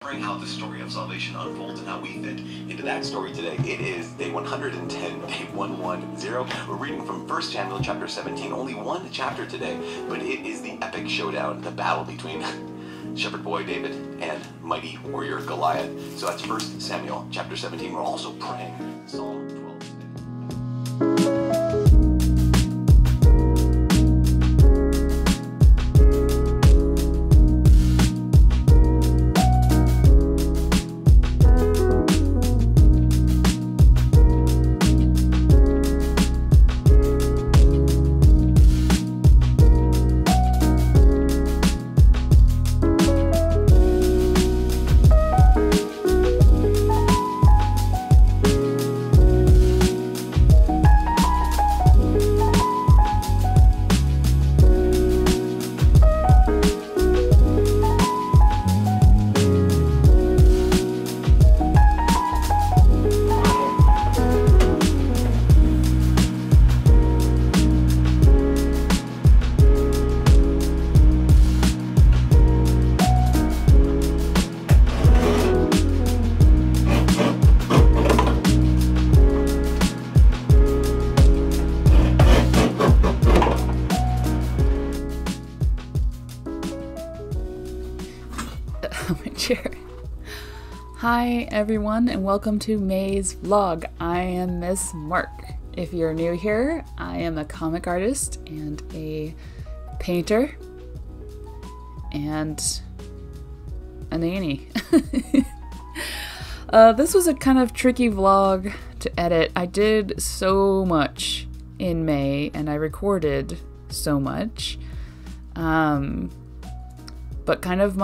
How the story of salvation unfolds and how we fit into that story today. It is day 110, day 110. We're reading from 1 Samuel chapter 17, only one chapter today, but it is the epic showdown, the battle between shepherd boy David and mighty warrior Goliath. So that's 1 Samuel chapter 17. We're also praying Psalm 12 today. Hi everyone and welcome to May's vlog. I am Miss Mark. If you're new here, I am a comic artist and a painter and a nanny. This was a kind of tricky vlog to edit. I did so much in May and I recorded so much. But kind of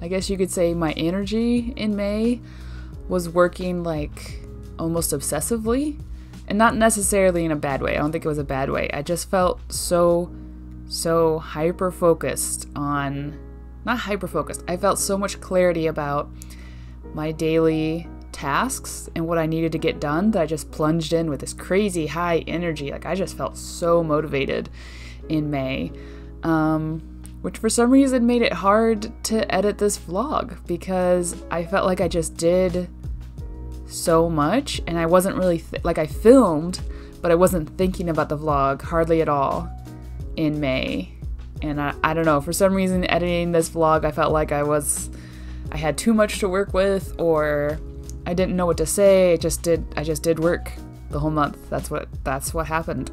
I guess you could say my energy in May was working like almost obsessively, and not necessarily in a bad way. I don't think it was a bad way. I just felt so hyper focused on, not hyper focused. I felt so much clarity about my daily tasks and what I needed to get done that I just plunged in with this crazy high energy. Like I just felt so motivated in May. Which for some reason made it hard to edit this vlog because I felt like I just did so much and I wasn't really, like I filmed, but I wasn't thinking about the vlog hardly at all in May. And I don't know, for some reason editing this vlog I felt like I had too much to work with, or I didn't know what to say. I just did work the whole month. That's what happened.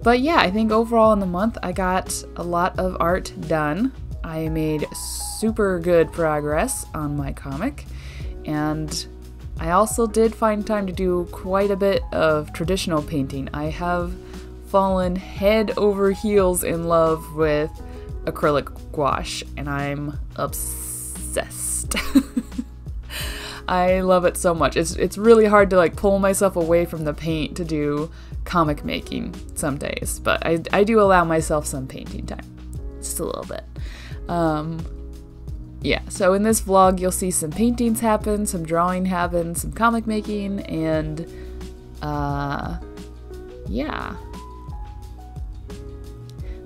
But yeah, I think overall in the month I got a lot of art done. I made super good progress on my comic, and I also did find time to do quite a bit of traditional painting. I have fallen head over heels in love with acrylic gouache, and I'm obsessed. I love it so much. It's really hard to like pull myself away from the paint to do comic making some days, but I do allow myself some painting time, just a little bit. Yeah, so in this vlog you'll see some paintings happen, some drawing happen, some comic making, and yeah.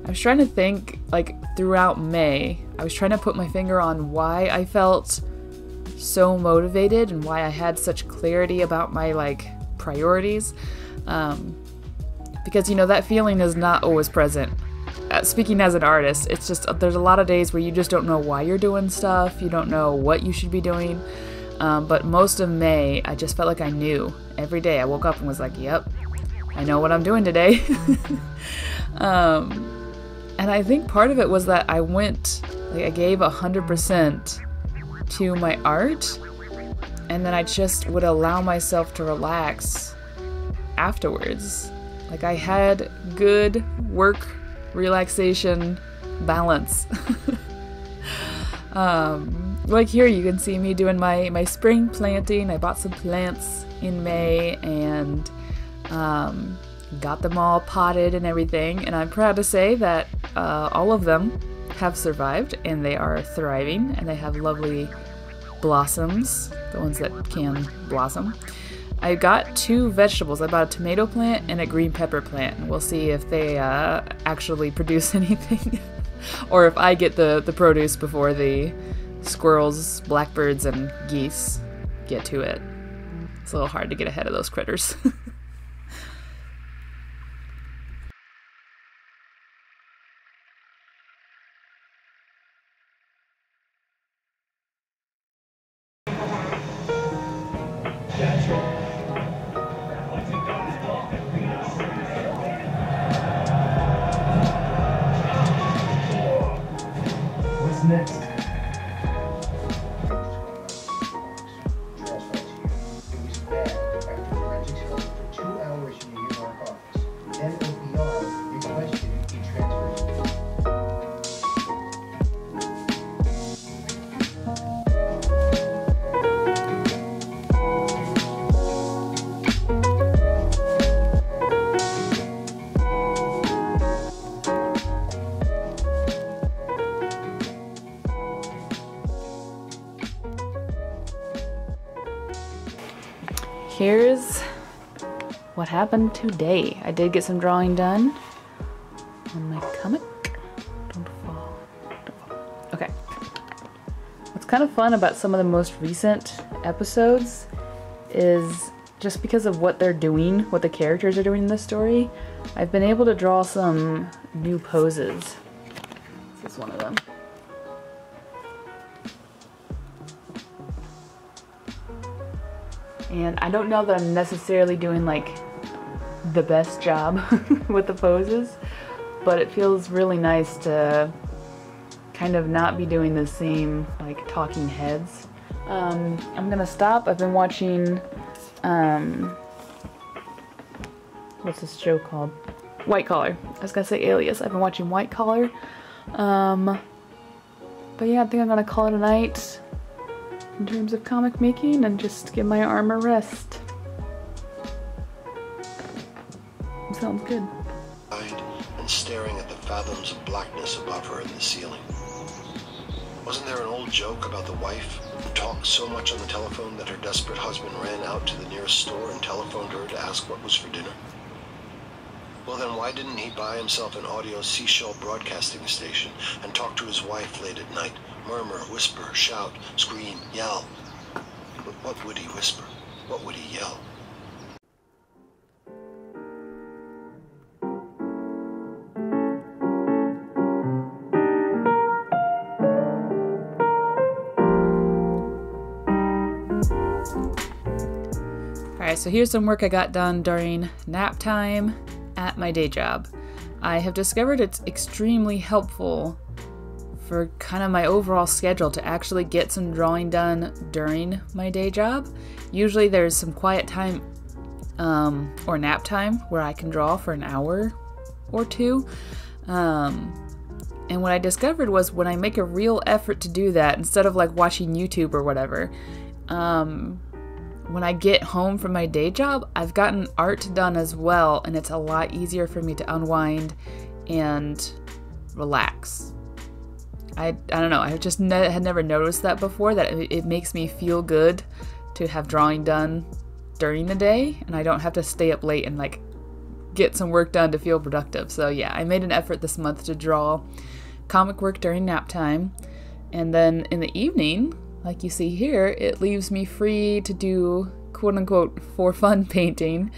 I was trying to think, like throughout May, I was trying to put my finger on why I felt so motivated and why I had such clarity about my like priorities. Because, you know, that feeling is not always present. Speaking as an artist, it's just, there's a lot of days where you just don't know why you're doing stuff, you don't know what you should be doing, but most of May, I just felt like I knew. Every day I woke up and was like, yep, I know what I'm doing today. And I think part of it was that I gave 100% to my art, and then I just would allow myself to relax afterwards. Like I had good work relaxation balance. Like here you can see me doing my spring planting. I bought some plants in May and got them all potted and everything, and I'm proud to say that all of them have survived and they are thriving and they have lovely blossoms, the ones that can blossom. I got 2 vegetables. I bought a tomato plant and a green pepper plant. We'll see if they actually produce anything. Or if I get the produce before the squirrels, blackbirds, and geese get to it. It's a little hard to get ahead of those critters. What's next? It was bad after forensics held for 2 hours in the New York office. Then OPR requested he transfer. Here's what happened today. I did get some drawing done on my comic. Don't fall. Okay. What's kind of fun about some of the most recent episodes is just because of what they're doing, what the characters are doing in this story, I've been able to draw some new poses. This is one of them. And I don't know that I'm necessarily doing like the best job with the poses, but it feels really nice to kind of not be doing the same like talking heads. I'm gonna stop. I've been watching, what's this show called? White Collar. I was gonna say Alias. I've been watching White Collar. But yeah, I think I'm gonna call it a night in terms of comic making and just give my arm a rest. Sounds good. And staring at the fathoms of blackness above her in the ceiling. Wasn't there an old joke about the wife who talked so much on the telephone that her desperate husband ran out to the nearest store and telephoned her to ask what was for dinner? Well then, why didn't he buy himself an audio seashell broadcasting station and talk to his wife late at night? Murmur, whisper, shout, scream, yell. But what would he whisper? What would he yell? Alright, so here's some work I got done during nap time at my day job. I have discovered it's extremely helpful for kind of my overall schedule to actually get some drawing done during my day job. Usually there's some quiet time or nap time where I can draw for an hour or two. And what I discovered was when I make a real effort to do that, instead of like watching YouTube or whatever, when I get home from my day job, I've gotten art done as well, and it's a lot easier for me to unwind and relax. I don't know, I just had never noticed that before, that it makes me feel good to have drawing done during the day, and I don't have to stay up late and like get some work done to feel productive. So yeah, I made an effort this month to draw comic work during nap time, and then in the evening, like you see here, it leaves me free to do quote-unquote for fun painting.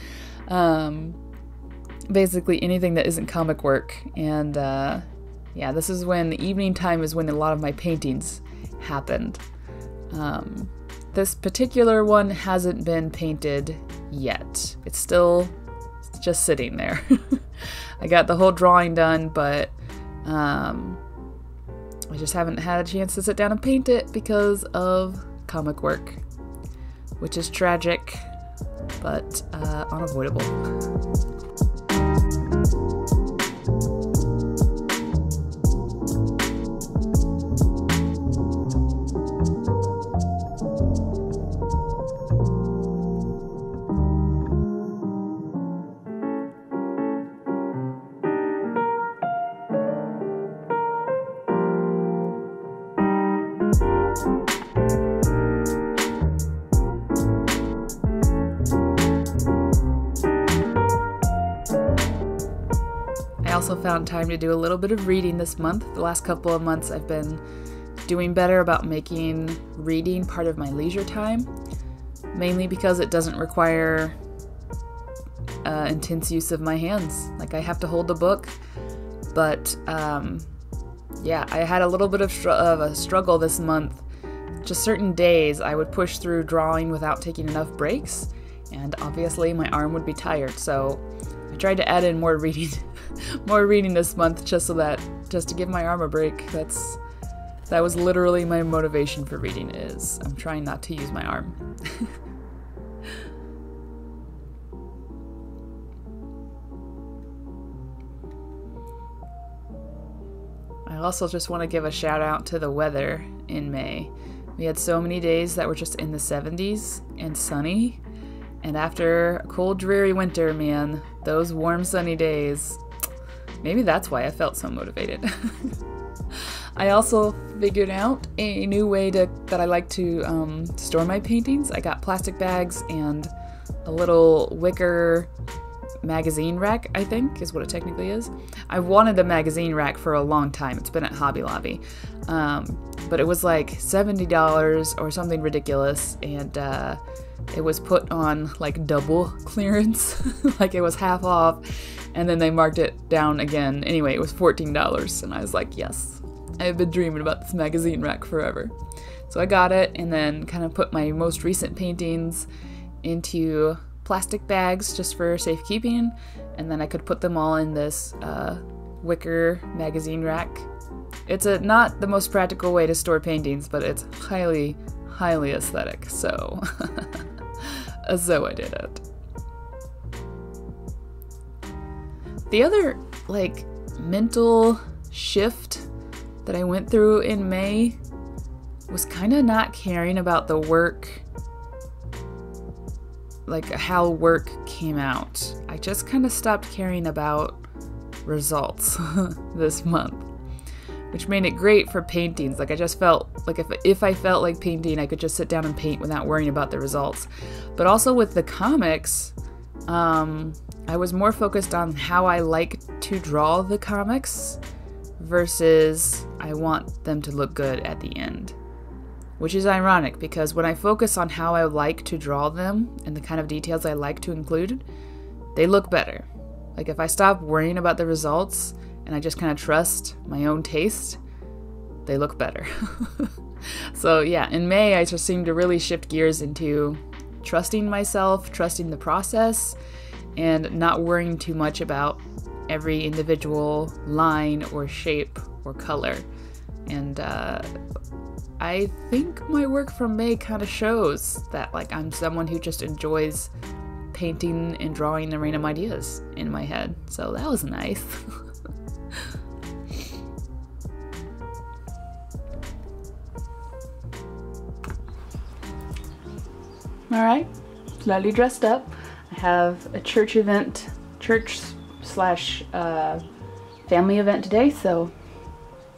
Basically anything that isn't comic work. And yeah, this is when the evening time is when a lot of my paintings happened. This particular one hasn't been painted yet. It's just sitting there. I got the whole drawing done, but I just haven't had a chance to sit down and paint it because of comic work, which is tragic, but unavoidable. also found time to do a little bit of reading this month. The last couple of months I've been doing better about making reading part of my leisure time, mainly because it doesn't require intense use of my hands. Like, I have to hold the book, but yeah, I had a little bit of a struggle this month. Just certain days I would push through drawing without taking enough breaks, and obviously my arm would be tired, so I tried to add in more reading more reading this month just to give my arm a break. That was literally my motivation for reading, is I'm trying not to use my arm. I also just want to give a shout out to the weather in May. We had so many days that were just in the 70s and sunny, and after a cold, dreary winter, man, those warm, sunny days, maybe that's why I felt so motivated. I also figured out a new way that I like to store my paintings. I got plastic bags and a little wicker magazine rack, I think is what it technically is. I've wanted a magazine rack for a long time. It's been at Hobby Lobby. But it was like $70 or something ridiculous, and it was put on like double clearance. Like, it was half off, and then they marked it down again. Anyway, it was $14, and I was like, yes, I've been dreaming about this magazine rack forever. So I got it, and then kind of put my most recent paintings into plastic bags just for safekeeping, and then I could put them all in this wicker magazine rack. It's not the most practical way to store paintings, but it's highly, highly aesthetic, so so I did it. The other like mental shift that I went through in May was kind of not caring about the work, like how work came out. I just kind of stopped caring about results this month, which made it great for paintings. Like, I just felt like if I felt like painting, I could just sit down and paint without worrying about the results. But also with the comics, I was more focused on how I like to draw the comics versus I want them to look good at the end. Which is ironic, because when I focus on how I like to draw them and the kind of details I like to include, they look better. Like, if I stop worrying about the results and I just kind of trust my own taste, they look better. So yeah, in May I just seemed to really shift gears into trusting myself, trusting the process, and not worrying too much about every individual line or shape or color. And I think my work from May kind of shows that, like, I'm someone who just enjoys painting and drawing the random ideas in my head. So that was nice. Alright, slightly dressed up. I have a church slash family event today, so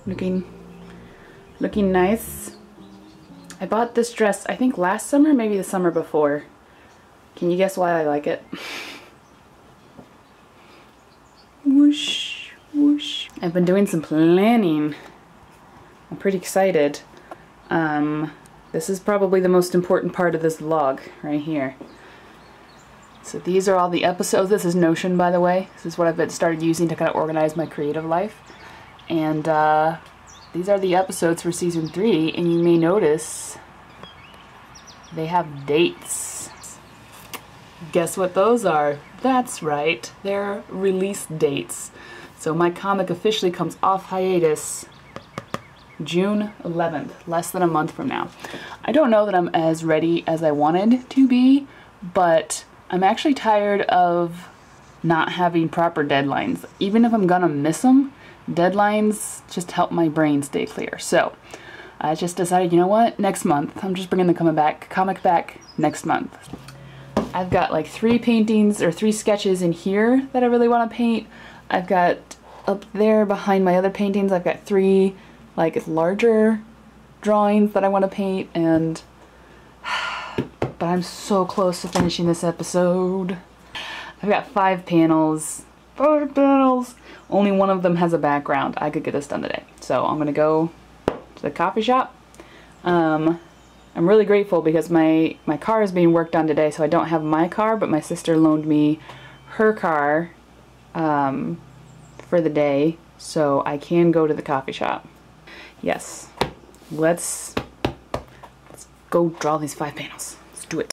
looking nice. I bought this dress, I think last summer, maybe the summer before. Can you guess why I like it? Whoosh, whoosh. I've been doing some planning. I'm pretty excited. This is probably the most important part of this vlog right here. So these are all the episodes. This is Notion, by the way. This is what I've started using to kind of organize my creative life. And these are the episodes for season 3, and you may notice they have dates. Guess what those are? That's right, they're release dates. So my comic officially comes off hiatus June 11th, less than a month from now. I don't know that I'm as ready as I wanted to be, but I'm actually tired of not having proper deadlines. Even if I'm gonna miss them, deadlines just help my brain stay clear. So I just decided, you know what, next month. I'm just bringing the comic back next month. I've got like 3 paintings or 3 sketches in here that I really want to paint. I've got up there behind my other paintings, I've got 3 like larger drawings that I want to paint, and but I'm so close to finishing this episode. I've got 5 panels, 5 panels. Only one of them has a background. I could get this done today. So I'm gonna go to the coffee shop. I'm really grateful because my car is being worked on today, so I don't have my car, but my sister loaned me her car for the day, so I can go to the coffee shop. Yes, let's go draw these 5 panels. Let's do it.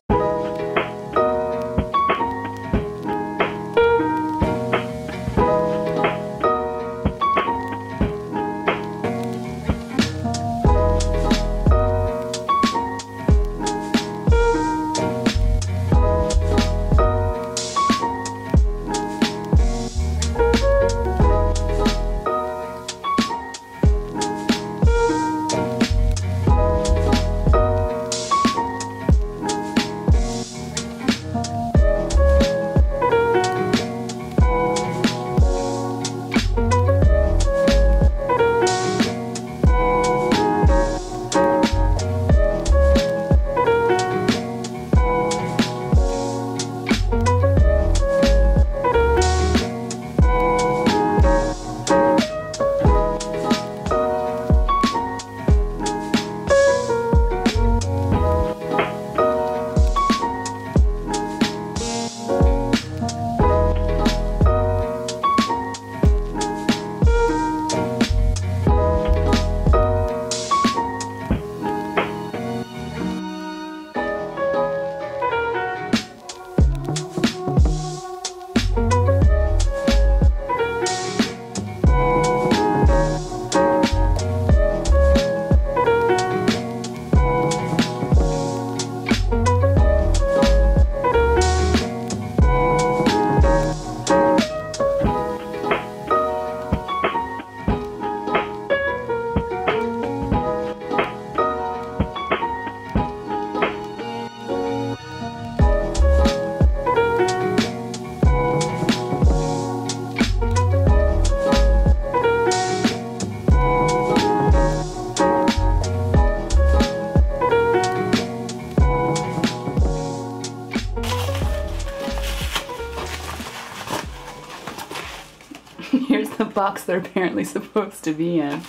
Here's the box they're apparently supposed to be in.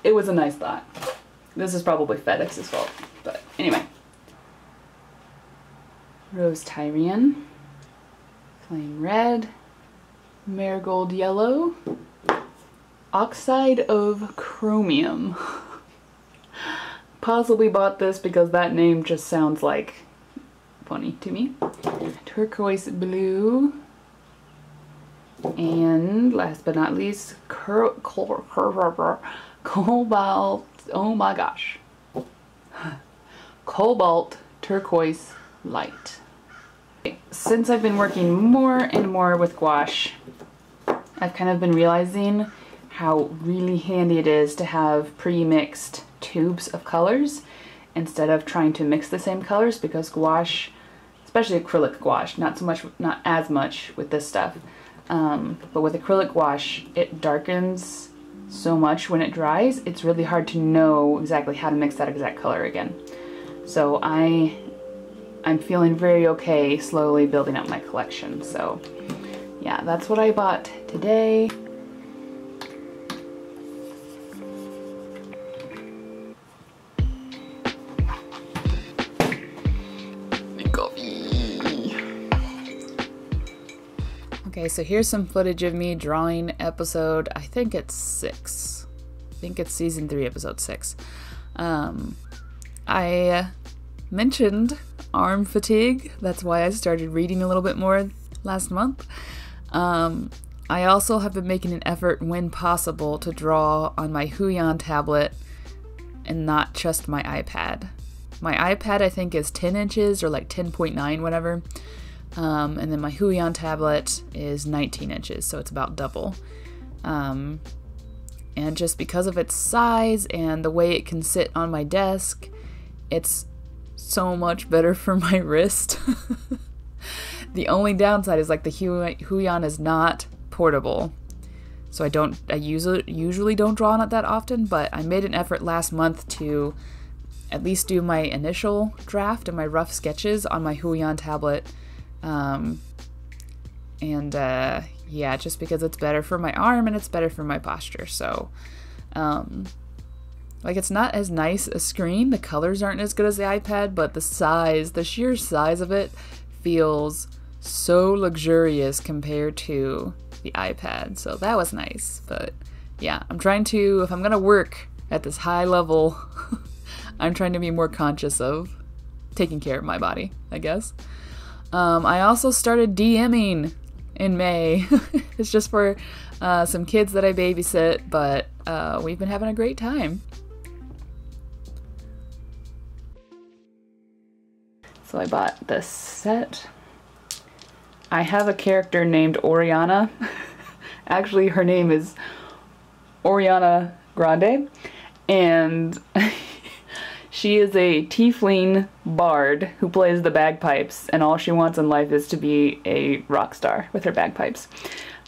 It was a nice thought. This is probably FedEx's fault, but anyway. Rose Tyrian, Flame Red, Marigold Yellow, Oxide of Chromium. Possibly bought this because that name just sounds like funny to me. Turquoise Blue. And last but not least, Cobalt, oh my gosh. Cobalt Turquoise Light. Since I've been working more and more with gouache, I've kind of been realizing how really handy it is to have pre-mixed tubes of colors instead of trying to mix the same colors, because gouache, especially acrylic gouache, not as much with this stuff, but with acrylic gouache, it darkens so much when it dries, it's really hard to know exactly how to mix that exact color again. So I'm feeling very okay slowly building up my collection. So yeah, that's what I bought today. Okay, so here's some footage of me drawing episode, I think it's 6. I think it's season 3, episode 6. I mentioned arm fatigue. That's why I started reading a little bit more last month. I also have been making an effort when possible to draw on my Huion tablet and not just my iPad. My iPad I think is 10 inches or like 10.9 whatever. And then my Huion tablet is 19 inches, so it's about double. And just because of its size and the way it can sit on my desk, it's so much better for my wrist. The only downside is like the Huion is not portable. So I usually don't draw on it that often, but I made an effort last month to at least do my initial draft and my rough sketches on my Huion tablet. Yeah, just because it's better for my arm and it's better for my posture. So, like, it's not as nice a screen. The colors aren't as good as the iPad, but the sheer size of it feels so luxurious compared to the iPad. So that was nice. But yeah, I'm trying to, if I'm gonna work at this high level, I'm trying to be more conscious of taking care of my body, I guess. I also started DMing in May. It's just for some kids that I babysit, but we've been having a great time. So I bought this set. I have a character named Oriana. Actually, her name is Oriana Grande, and she is a tiefling bard who plays the bagpipes, and all she wants in life is to be a rock star with her bagpipes.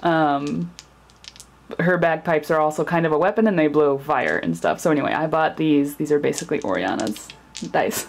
Her bagpipes are also kind of a weapon, and they blow fire and stuff. So anyway, I bought these. These are basically Oriana's dice.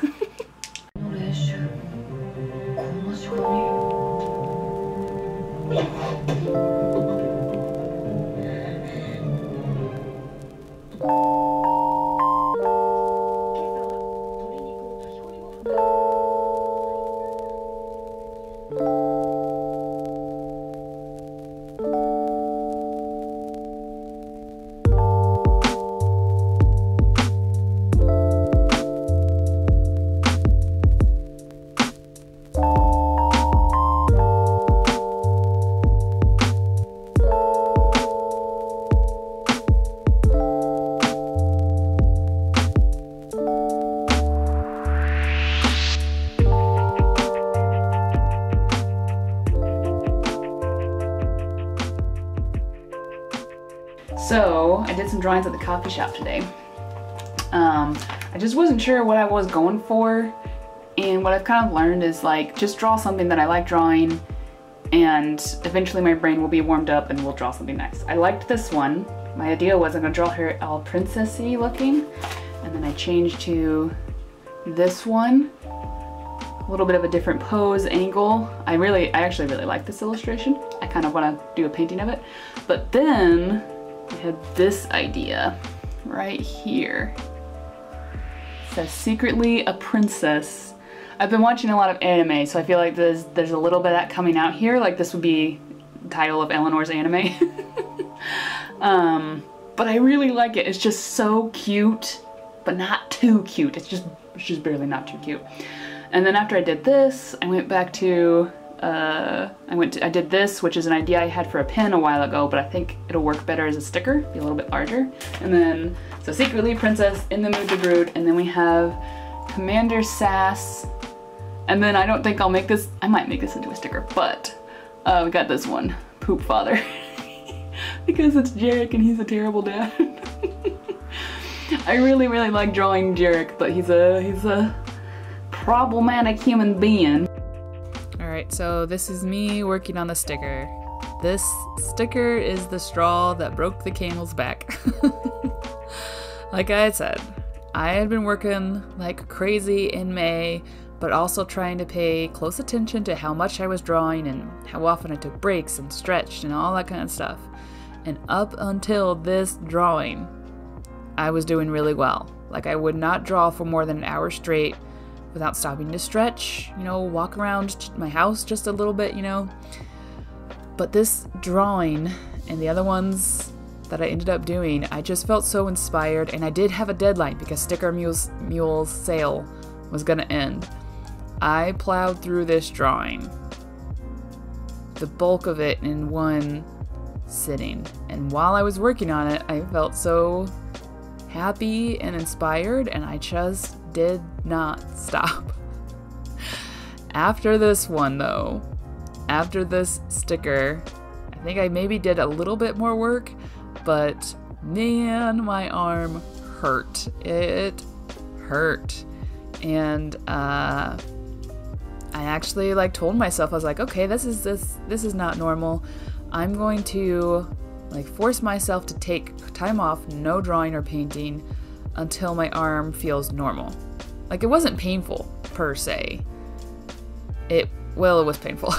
So, I did some drawings at the coffee shop today. I just wasn't sure what I was going for, and what I've kind of learned is, like, just draw something that I like drawing, and eventually my brain will be warmed up and we'll draw something next. I liked this one. My idea was I'm gonna draw her all princessy looking, and then I changed to this one. A little bit of a different pose, angle. I actually really like this illustration. I kind of want to do a painting of it. But then I had this idea right here. It says secretly a princess. I've been watching a lot of anime, so I feel like there's a little bit of that coming out here. Like, this would be the title of Eleanor's anime. But I really like it. It's just so cute, but not too cute. It's just barely not too cute. And then after I did this, I went back to I did this, which is an idea I had for a pin a while ago, but I think it'll work better as a sticker, be a little bit larger. And then, so secretly princess, in the mood to brood, and then we have Commander Sass, and then I don't think I'll make this, I might make this into a sticker, but we got this one, Poop Father, because it's Jarek and he's a terrible dad. I really like drawing Jarek, but he's a problematic human being. Alright, so this is me working on the sticker. This sticker is the straw that broke the camel's back. Like I had said, I had been working like crazy in May, but also trying to pay close attention to how much I was drawing and how often I took breaks and stretched and all that kind of stuff. And up until this drawing, I was doing really well. Like, I would not draw for more than an hour straight without stopping to stretch, you know, walk around my house just a little bit, you know. But this drawing and the other ones that I ended up doing, I just felt so inspired, and I did have a deadline because Sticker Mule's sale was gonna end. I plowed through this drawing, the bulk of it in one sitting, and while I was working on it, I felt so happy and inspired, and I just did not stop. After this one though, after this sticker, I think I maybe did a little bit more work, but man, my arm hurt. It hurt. And I actually like told myself, I was like, okay, this is not normal. I'm going to like force myself to take time off, no drawing or painting, until my arm feels normal. Like, it wasn't painful per se. It was painful.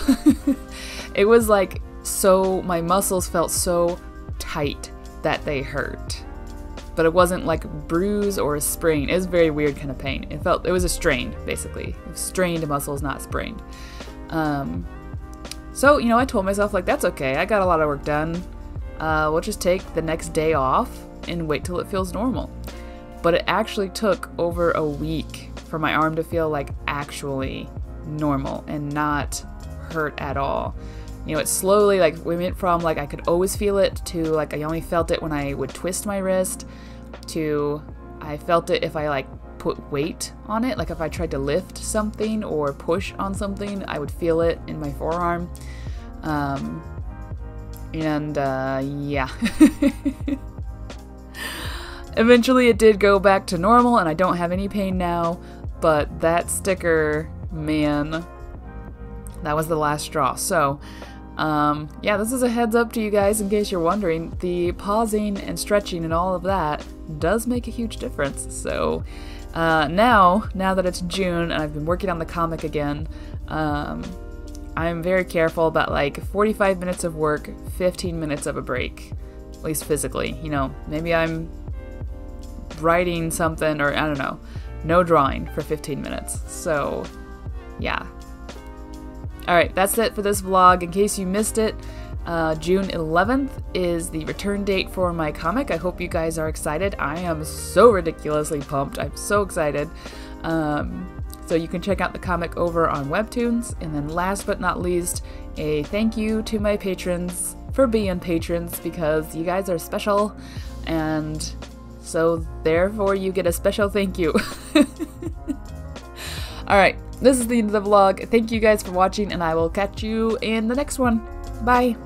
It was like, so my muscles felt so tight that they hurt. But it wasn't like a bruise or a sprain. It was a very weird kind of pain. It was a strain, basically. It was strained muscles, not sprained. So, you know, I told myself, like, that's okay. I got a lot of work done. We'll just take the next day off and wait till it feels normal. But it actually took over a week for my arm to feel like actually normal and not hurt at all. You know, it slowly, like, we went from, like, I could always feel it to, like, I only felt it when I would twist my wrist to I felt it if I, like, put weight on it. Like, if I tried to lift something or push on something, I would feel it in my forearm. Yeah. Eventually it did go back to normal and I don't have any pain now, but that sticker, man, that was the last straw. So, yeah, this is a heads up to you guys in case you're wondering. The pausing and stretching and all of that does make a huge difference. So, now that it's June and I've been working on the comic again, I'm very careful about, like, 45 minutes of work, 15 minutes of a break, at least physically. You know, maybe I'm writing something, or I don't know, no drawing for 15 minutes. So, yeah. Alright, that's it for this vlog. In case you missed it, June 11th is the return date for my comic. I hope you guys are excited. I am so ridiculously pumped. I'm so excited. So you can check out the comic over on Webtoons. And then last but not least, a thank you to my patrons for being patrons, because you guys are special, and so therefore you get a special thank you. Alright, this is the end of the vlog. Thank you guys for watching, and I will catch you in the next one. Bye!